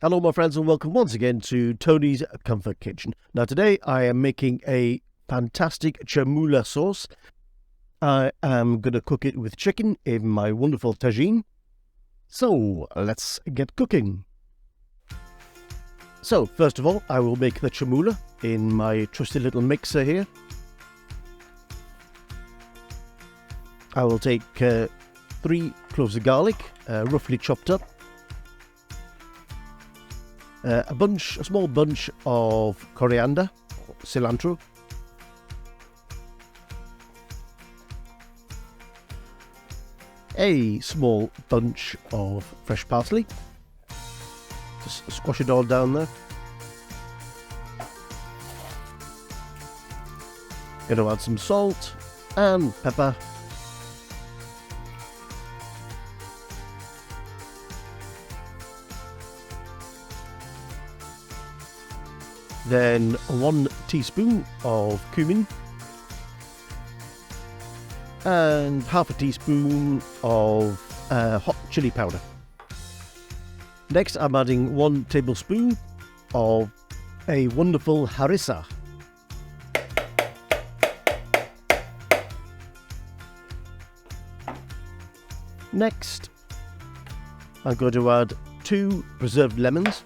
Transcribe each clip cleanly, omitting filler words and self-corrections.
Hello my friends and welcome once again to Tony's Comfort Kitchen. Now today I am making a fantastic chermoula sauce. I am going to cook it with chicken in my wonderful tagine. So let's get cooking. So first of all I will make the chermoula in my trusty little mixer here. I will take 3 cloves of garlic, roughly chopped up. A small bunch of coriander, cilantro, a small bunch of fresh parsley, just squash it all down there. Going to add some salt and pepper. Then 1 teaspoon of cumin and half a teaspoon of hot chili powder. Next I'm adding 1 tablespoon of a wonderful harissa. Next I'm going to add 2 preserved lemons.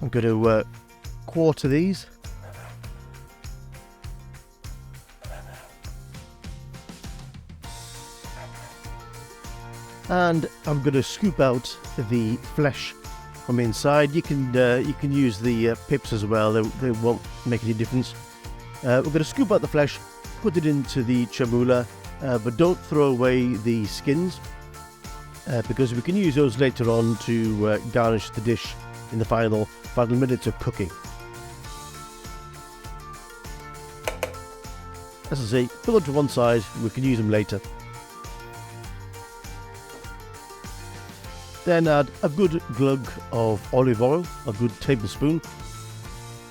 I'm going to quarter these. And I'm going to scoop out the flesh from inside. You can use the pips as well. They won't make any difference. We're going to scoop out the flesh, put it into the chermoula, but don't throw away the skins because we can use those later on to garnish the dish in the final minutes of cooking. As I say, put them to one side, we can use them later. Then add a good glug of olive oil, a good tablespoon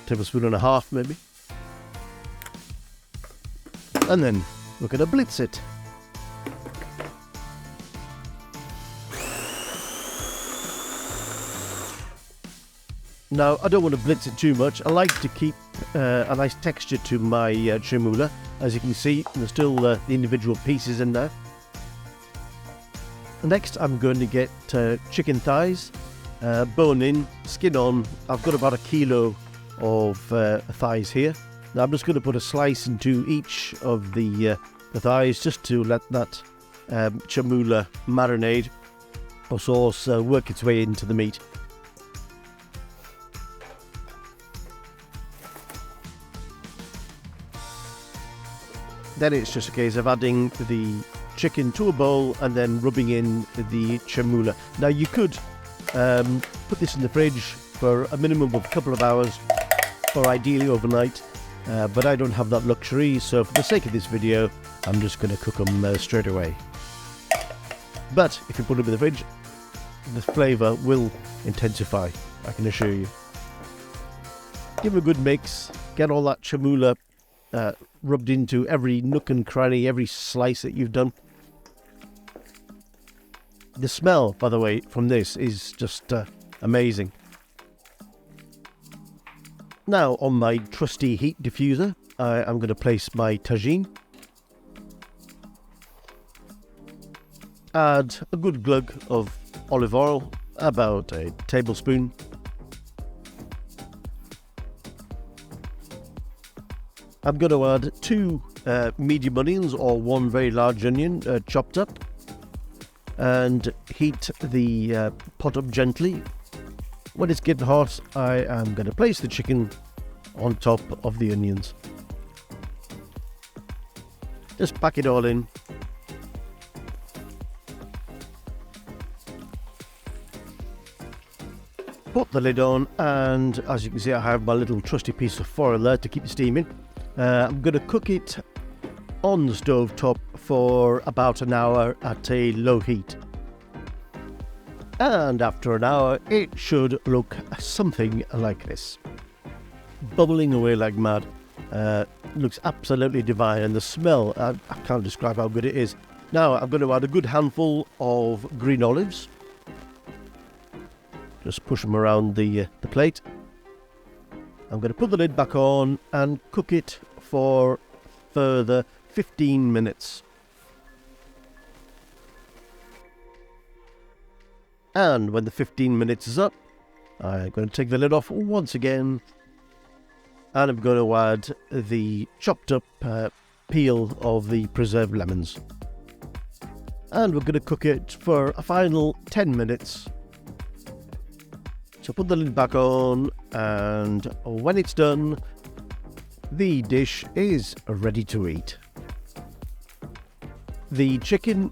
and a half maybe. And then we're going to blitz it. Now, I don't want to blitz it too much. I like to keep a nice texture to my chermoula. As you can see, there's still the individual pieces in there. Next, I'm going to get chicken thighs, bone in, skin on. I've got about 1 kilo of thighs here. Now, I'm just going to put a slice into each of the thighs just to let that chermoula marinade or sauce work its way into the meat. Then it's just a case of adding the chicken to a bowl and then rubbing in the chermoula. Now you could put this in the fridge for a minimum of a couple of hours or ideally overnight, but I don't have that luxury, so for the sake of this video I'm just going to cook them straight away. But if you put them in the fridge, the flavour will intensify, I can assure you. Give it a good mix, get all that chermoula rubbed into every nook and cranny, every slice that you've done. The smell, by the way, from this is just amazing. Now on my trusty heat diffuser, I'm going to place my tagine. Add a good glug of olive oil, about a tablespoon. I'm going to add 2 medium onions or 1 very large onion chopped up and heat the pot up gently. When it's getting hot, I am going to place the chicken on top of the onions. Just pack it all in. Put the lid on, and as you can see I have my little trusty piece of foil there to keep the steam in. I'm going to cook it on the stove top for about an hour at a low heat. And after an hour, it should look something like this. Bubbling away like mad. Looks absolutely divine, and the smell, I can't describe how good it is. Now I'm going to add a good handful of green olives. Just push them around the plate. I'm going to put the lid back on and cook it for further 15 minutes. And when the 15 minutes is up, I'm going to take the lid off once again, and I'm going to add the chopped up peel of the preserved lemons. And we're going to cook it for a final 10 minutes. So put the lid back on, and when it's done, the dish is ready to eat. The chicken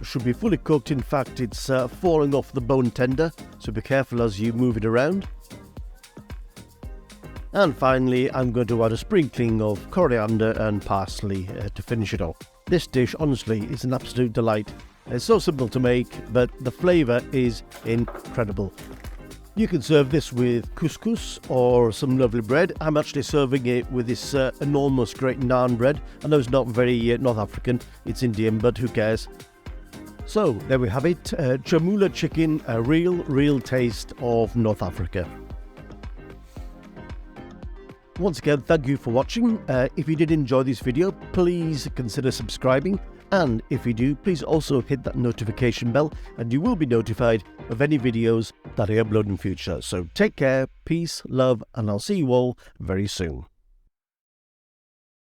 should be fully cooked. In fact, it's falling off the bone tender, so be careful as you move it around. And finally, I'm going to add a sprinkling of coriander and parsley to finish it off. This dish, honestly, is an absolute delight. It's so simple to make, but the flavour is incredible. You can serve this with couscous or some lovely bread. I'm actually serving it with this enormous great naan bread. I know it's not very North African, it's Indian, but who cares? So there we have it, Chermoula chicken, a real taste of North Africa. Once again, thank you for watching. If you did enjoy this video, please consider subscribing. And if you do, please also hit that notification bell and you will be notified of any videos that I upload in future. So take care, peace, love, and I'll see you all very soon.